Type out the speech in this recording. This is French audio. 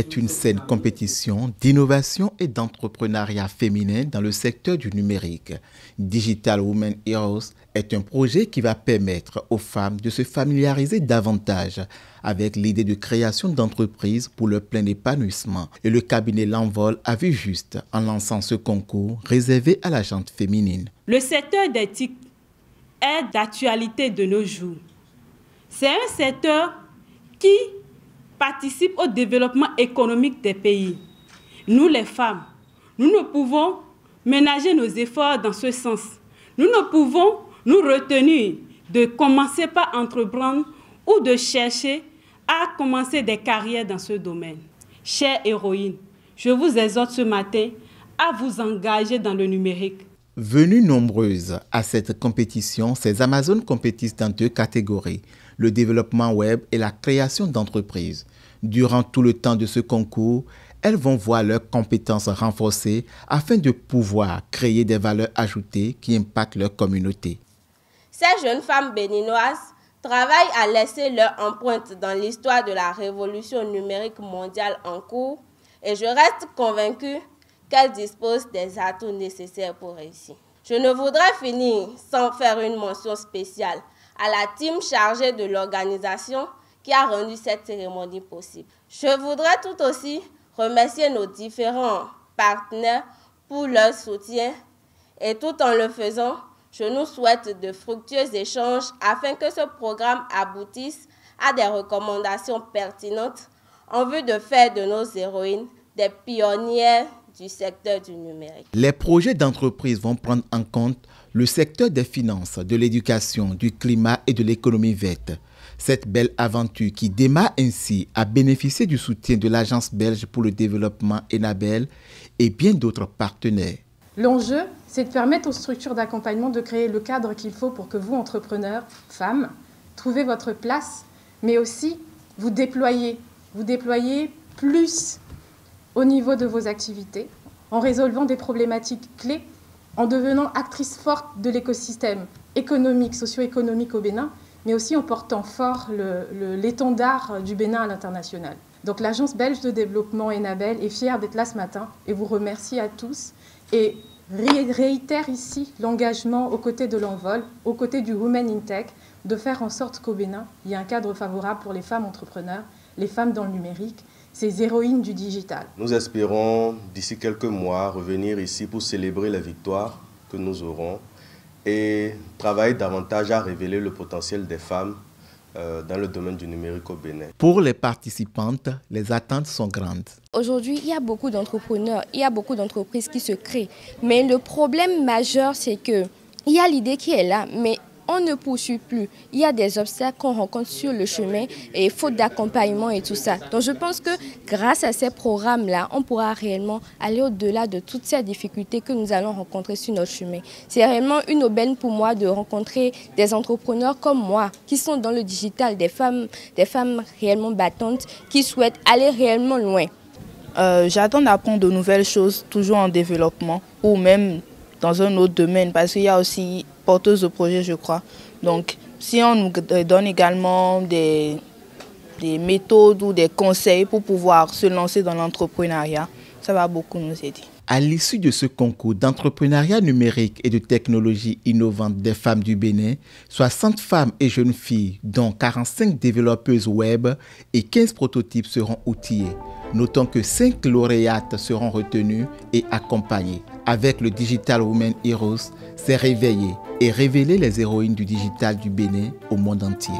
est une saine compétition d'innovation et d'entrepreneuriat féminin dans le secteur du numérique. Digital Women Heroes est un projet qui va permettre aux femmes de se familiariser davantage avec l'idée de création d'entreprises pour leur plein épanouissement. Et le cabinet L'Envol a vu juste en lançant ce concours réservé à la gente féminine. Le secteur des TIC est d'actualité de nos jours. C'est un secteur qui participe au développement économique des pays. Nous, les femmes, nous ne pouvons ménager nos efforts dans ce sens. Nous ne pouvons nous retenir de commencer par entreprendre ou de chercher à commencer des carrières dans ce domaine. Chères héroïnes, je vous exhorte ce matin à vous engager dans le numérique. Venues nombreuses à cette compétition, ces Amazones compétissent dans 2 catégories, le développement web et la création d'entreprises. Durant tout le temps de ce concours, elles vont voir leurs compétences renforcées afin de pouvoir créer des valeurs ajoutées qui impactent leur communauté. Ces jeunes femmes béninoises travaillent à laisser leur empreinte dans l'histoire de la révolution numérique mondiale en cours et je reste convaincue qu'elles disposent des atouts nécessaires pour réussir. Je ne voudrais finir sans faire une mention spéciale à la team chargée de l'organisation qui a rendu cette cérémonie possible. Je voudrais tout aussi remercier nos différents partenaires pour leur soutien et tout en le faisant, je nous souhaite de fructueux échanges afin que ce programme aboutisse à des recommandations pertinentes en vue de faire de nos héroïnes des pionnières du secteur du numérique. Les projets d'entreprise vont prendre en compte le secteur des finances, de l'éducation, du climat et de l'économie verte. Cette belle aventure qui démarre ainsi a bénéficié du soutien de l'Agence belge pour le développement Enabel et bien d'autres partenaires. L'enjeu, c'est de permettre aux structures d'accompagnement de créer le cadre qu'il faut pour que vous, entrepreneurs, femmes, trouvez votre place, mais aussi vous déployez plus au niveau de vos activités, en résolvant des problématiques clés, en devenant actrice forte de l'écosystème économique, socio-économique au Bénin, mais aussi en portant fort l'étendard du Bénin à l'international. Donc l'Agence belge de développement Enabel est fière d'être là ce matin et vous remercie à tous et réitère ici l'engagement aux côtés de l'Envol, aux côtés du Women in Tech, de faire en sorte qu'au Bénin, il y ait un cadre favorable pour les femmes entrepreneurs, les femmes dans le numérique, ces héroïnes du digital. Nous espérons d'ici quelques mois revenir ici pour célébrer les victoires que nous aurons et travailler davantage à révéler le potentiel des femmes dans le domaine du numérique au Bénin. Pour les participantes, les attentes sont grandes. Aujourd'hui, il y a beaucoup d'entrepreneurs, il y a beaucoup d'entreprises qui se créent. Mais le problème majeur, c'est qu'il y a l'idée qui est là, mais on ne poursuit plus. Il y a des obstacles qu'on rencontre sur le chemin et faute d'accompagnement et tout ça. Donc je pense que grâce à ces programmes-là, on pourra réellement aller au-delà de toutes ces difficultés que nous allons rencontrer sur notre chemin. C'est réellement une aubaine pour moi de rencontrer des entrepreneurs comme moi qui sont dans le digital, des femmes réellement battantes qui souhaitent aller réellement loin. J'attends d'apprendre de nouvelles choses, toujours en développement ou même dans un autre domaine parce qu'il y a aussi porteuse de projets, je crois. Donc, si on nous donne également des méthodes ou des conseils pour pouvoir se lancer dans l'entrepreneuriat, ça va beaucoup nous aider. À l'issue de ce concours d'entrepreneuriat numérique et de technologies innovantes des femmes du Bénin, 60 femmes et jeunes filles, dont 45 développeuses web et 15 prototypes seront outillés. Notons que 5 lauréates seront retenues et accompagnées. Avec le Digital Women Heroes, c'est réveiller et révéler les héroïnes du digital du Bénin au monde entier.